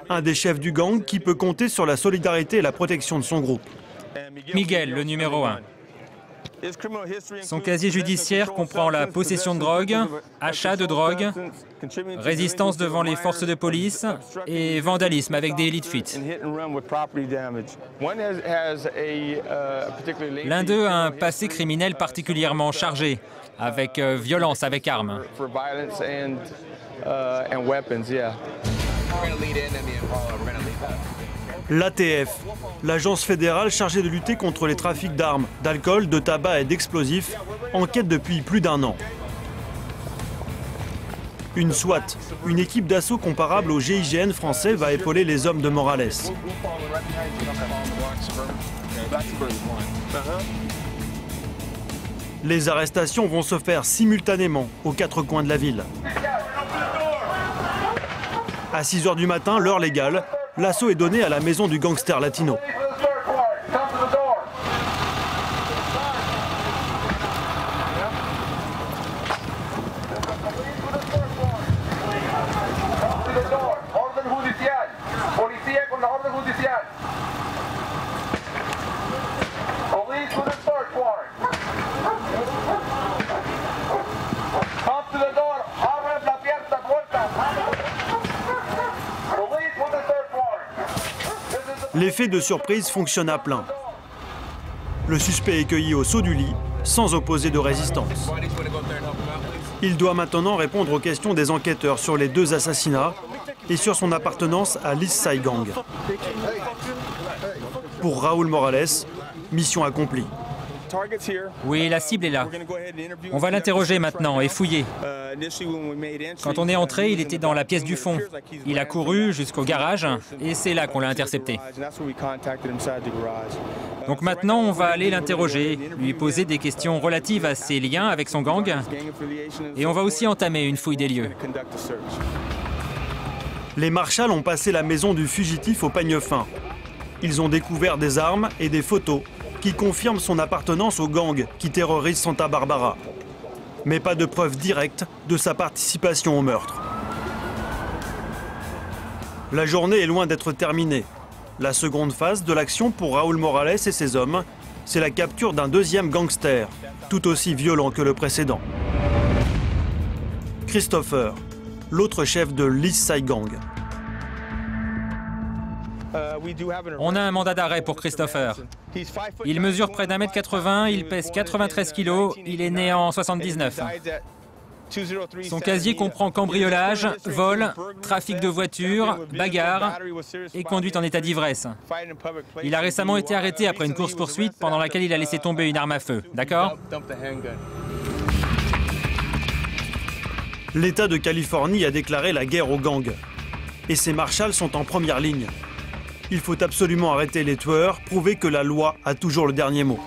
Un des chefs du gang qui peut compter sur la solidarité et la protection de son groupe. Miguel, le numéro 1. Son casier judiciaire comprend la possession de drogue, achat de drogue, résistance devant les forces de police et vandalisme avec des Elite Fit. L'un d'eux a un passé criminel particulièrement chargé, avec violence avec armes. L'ATF, l'agence fédérale chargée de lutter contre les trafics d'armes, d'alcool, de tabac et d'explosifs, enquête depuis plus d'1 an. Une SWAT, une équipe d'assaut comparable au GIGN français, va épauler les hommes de Morales. Les arrestations vont se faire simultanément aux 4 coins de la ville. À 6 h du matin, l'heure légale, l'assaut est donné à la maison du gangster latino. L'effet de surprise fonctionne à plein. Le suspect est cueilli au saut du lit, sans opposer de résistance. Il doit maintenant répondre aux questions des enquêteurs sur les 2 assassinats et sur son appartenance à l'East Side Gang. Pour Raúl Morales, mission accomplie. Oui, la cible est là. On va l'interroger maintenant et fouiller. Quand on est entré, il était dans la pièce du fond. Il a couru jusqu'au garage et c'est là qu'on l'a intercepté. Donc maintenant, on va aller l'interroger, lui poser des questions relatives à ses liens avec son gang et on va aussi entamer une fouille des lieux. Les marshals ont passé la maison du fugitif au peigne fin. Ils ont découvert des armes et des photos qui confirment son appartenance au gang qui terrorise Santa Barbara. Mais pas de preuves directes de sa participation au meurtre. La journée est loin d'être terminée. La seconde phase de l'action pour Raúl Morales et ses hommes, c'est la capture d'un deuxième gangster, tout aussi violent que le précédent. Christopher, l'autre chef de l'East Side Gang. On a un mandat d'arrêt pour Christopher. Il mesure près d'1,80 m, il pèse 93 kg, il est né en 79. Son casier comprend cambriolage, vol, trafic de voitures, bagarre et conduite en état d'ivresse. Il a récemment été arrêté après une course-poursuite pendant laquelle il a laissé tomber une arme à feu. D'accord ? L'État de Californie a déclaré la guerre aux gangs. Et ses marshals sont en première ligne. Il faut absolument arrêter les tueurs, prouver que la loi a toujours le dernier mot.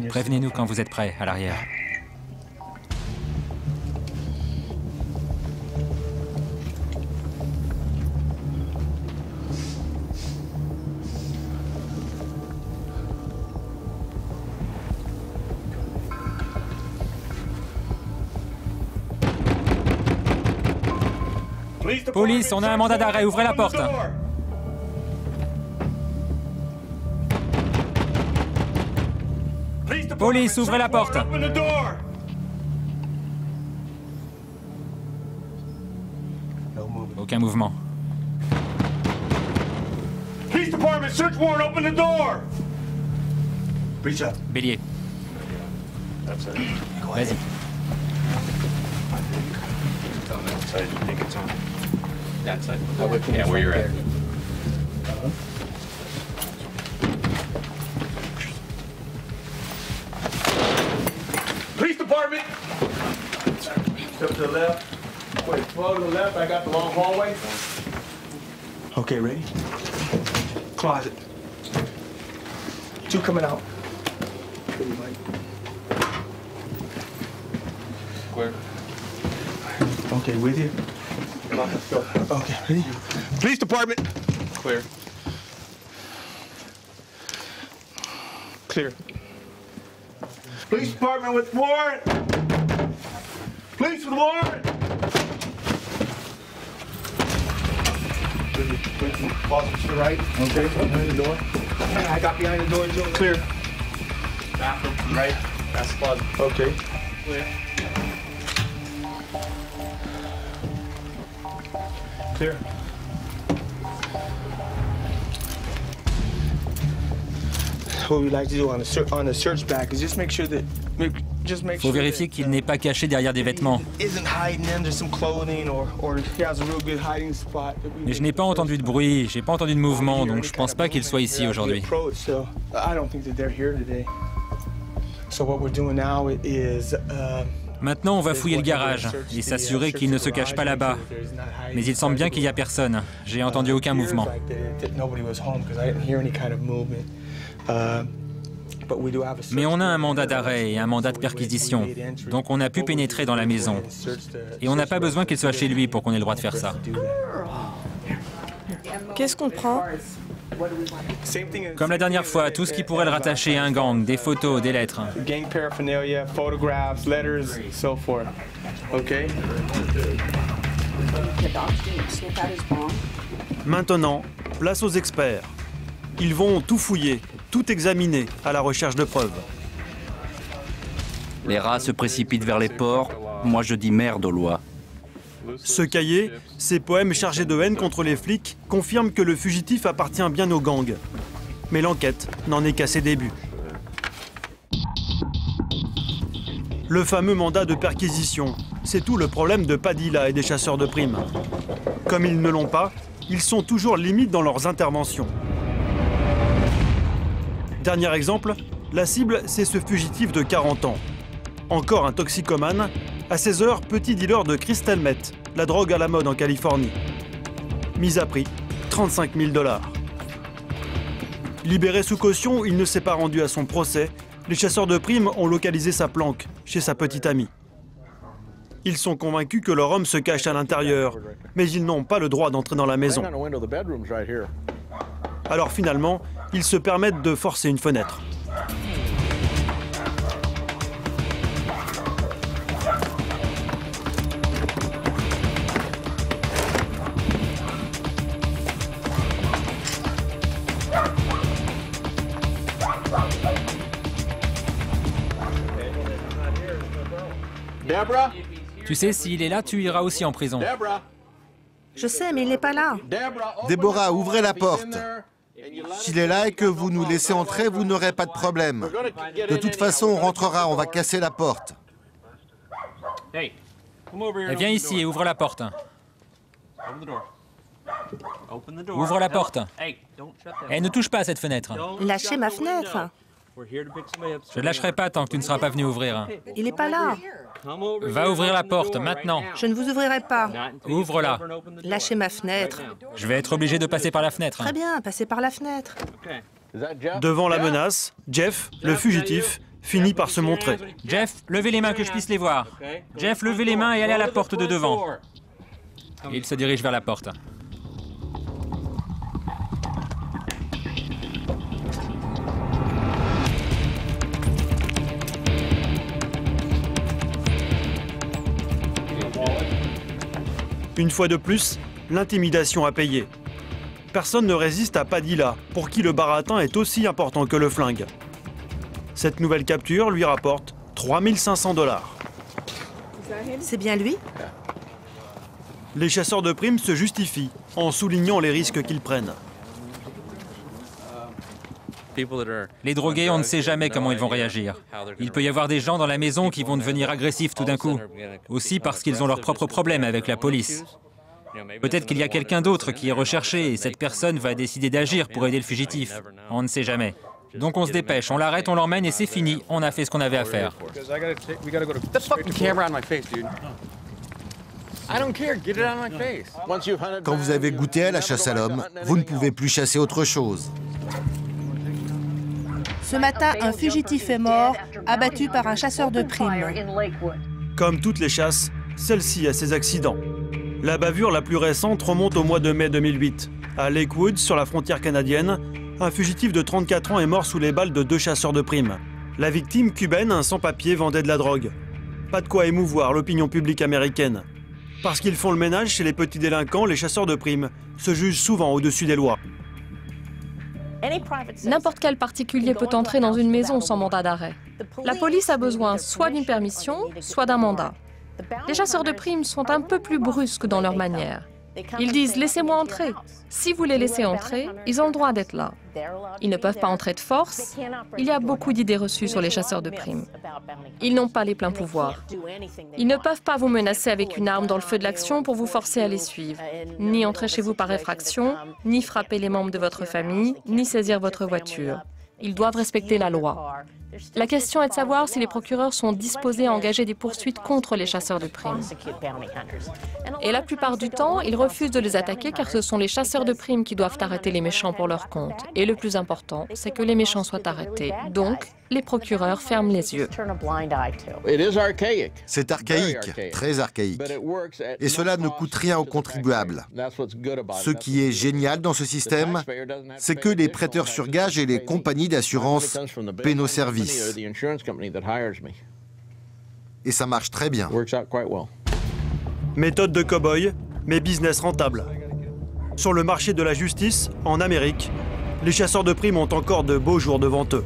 Prévenez-nous quand vous êtes prêts, à l'arrière. Police, on a un mandat d'arrêt, ouvrez la porte. Police, ouvrez la porte. Aucun mouvement. Bélier. Vas-y. Yeah, where you're at. Police department. Step to the left. Wait, 12 to the left. I got the long hallway. Okay, ready? Closet. 2 coming out. Clear. Okay, with you. Let's go. Okay, ready? Police department. Clear. Clear. Police department with warrant. Police with warrant. Closet to the right. Okay. Behind the door. I got behind the door. Clear. Bathroom to the right. That's the closet. Okay. Clear. Clear. What we like to do on the search back is just make sure that Faut vérifier qu'il n'est pas caché derrière des vêtements. Mais je n'ai pas entendu de bruit, j'ai pas entendu de mouvement, donc je pense pas qu'il soit ici aujourd'hui. Maintenant, on va fouiller le garage et s'assurer qu'il ne se cache pas là-bas. Mais il semble bien qu'il n'y a personne. J'ai entendu aucun mouvement. Mais on a un mandat d'arrêt et un mandat de perquisition, donc on a pu pénétrer dans la maison. Et on n'a pas besoin qu'il soit chez lui pour qu'on ait le droit de faire ça. Qu'est-ce qu'on prend? Comme la dernière fois, tout ce qui pourrait le rattacher à un gang, des photos, des lettres. Maintenant, place aux experts. Ils vont tout fouiller, tout examiner à la recherche de preuves. Les rats se précipitent vers les ports. Moi, je dis merde aux lois. Ce cahier, ces poèmes chargés de haine contre les flics, confirment que le fugitif appartient bien au gang. Mais l'enquête n'en est qu'à ses débuts. Le fameux mandat de perquisition, c'est tout le problème de Padilla et des chasseurs de primes. Comme ils ne l'ont pas, ils sont toujours limites dans leurs interventions. Dernier exemple, la cible, c'est ce fugitif de 40 ans. Encore un toxicomane, à 16 heures, petit dealer de crystal meth, la drogue à la mode en Californie. Mise à prix, 35 000 $. Libéré sous caution, il ne s'est pas rendu à son procès. Les chasseurs de primes ont localisé sa planque, chez sa petite amie. Ils sont convaincus que leur homme se cache à l'intérieur, mais ils n'ont pas le droit d'entrer dans la maison. Alors finalement, ils se permettent de forcer une fenêtre. Tu sais, s'il est là, tu iras aussi en prison. Je sais, mais il n'est pas là. Déborah, ouvrez la porte. S'il est là et que vous nous laissez entrer, vous n'aurez pas de problème. De toute façon, on rentrera, on va casser la porte. Viens ici et ouvre la porte. Ouvre la porte. Et ne touche pas à cette fenêtre. Lâchez ma fenêtre. Je ne lâcherai pas tant que tu ne seras pas venu ouvrir. Il n'est pas là. Va ouvrir la porte, maintenant. Je ne vous ouvrirai pas. Ouvre-la. Lâchez ma fenêtre. Je vais être obligé de passer par la fenêtre. Très bien, passez par la fenêtre. Devant la menace, Jeff, le fugitif, finit par se montrer. Jeff, levez les mains que je puisse les voir. Jeff, levez les mains et allez à la porte de devant. Il se dirige vers la porte. Une fois de plus, l'intimidation a payé. Personne ne résiste à Padilla, pour qui le baratin est aussi important que le flingue. Cette nouvelle capture lui rapporte 3 500 $. C'est bien lui? Les chasseurs de primes se justifient en soulignant les risques qu'ils prennent. Les drogués, on ne sait jamais comment ils vont réagir. Il peut y avoir des gens dans la maison qui vont devenir agressifs tout d'un coup. Aussi parce qu'ils ont leurs propres problèmes avec la police. Peut-être qu'il y a quelqu'un d'autre qui est recherché et cette personne va décider d'agir pour aider le fugitif. On ne sait jamais. Donc on se dépêche, on l'arrête, on l'emmène et c'est fini. On a fait ce qu'on avait à faire. Quand vous avez goûté à la chasse à l'homme, vous ne pouvez plus chasser autre chose. Ce matin, un fugitif est mort, abattu par un chasseur de primes. Comme toutes les chasses, celle-ci a ses accidents. La bavure la plus récente remonte au mois de mai 2008. À Lakewood, sur la frontière canadienne, un fugitif de 34 ans est mort sous les balles de 2 chasseurs de primes. La victime, cubaine, un sans-papier, vendait de la drogue. Pas de quoi émouvoir l'opinion publique américaine. Parce qu'ils font le ménage chez les petits délinquants, les chasseurs de primes se jugent souvent au-dessus des lois. N'importe quel particulier peut entrer dans une maison sans mandat d'arrêt. La police a besoin soit d'une permission, soit d'un mandat. Les chasseurs de primes sont un peu plus brusques dans leur manière. Ils disent « laissez-moi entrer ». Si vous les laissez entrer, ils ont le droit d'être là. Ils ne peuvent pas entrer de force. Il y a beaucoup d'idées reçues sur les chasseurs de primes. Ils n'ont pas les pleins pouvoirs. Ils ne peuvent pas vous menacer avec une arme dans le feu de l'action pour vous forcer à les suivre, ni entrer chez vous par effraction, ni frapper les membres de votre famille, ni saisir votre voiture. Ils doivent respecter la loi. La question est de savoir si les procureurs sont disposés à engager des poursuites contre les chasseurs de primes. Et la plupart du temps, ils refusent de les attaquer car ce sont les chasseurs de primes qui doivent arrêter les méchants pour leur compte. Et le plus important, c'est que les méchants soient arrêtés. Donc, les procureurs ferment les yeux. C'est archaïque, très archaïque. Et cela ne coûte rien aux contribuables. Ce qui est génial dans ce système, c'est que les prêteurs sur gage et les compagnies d'assurance paient nos services. Et ça marche très bien. Méthode de cow-boy, mais business rentable. Sur le marché de la justice, en Amérique, les chasseurs de primes ont encore de beaux jours devant eux.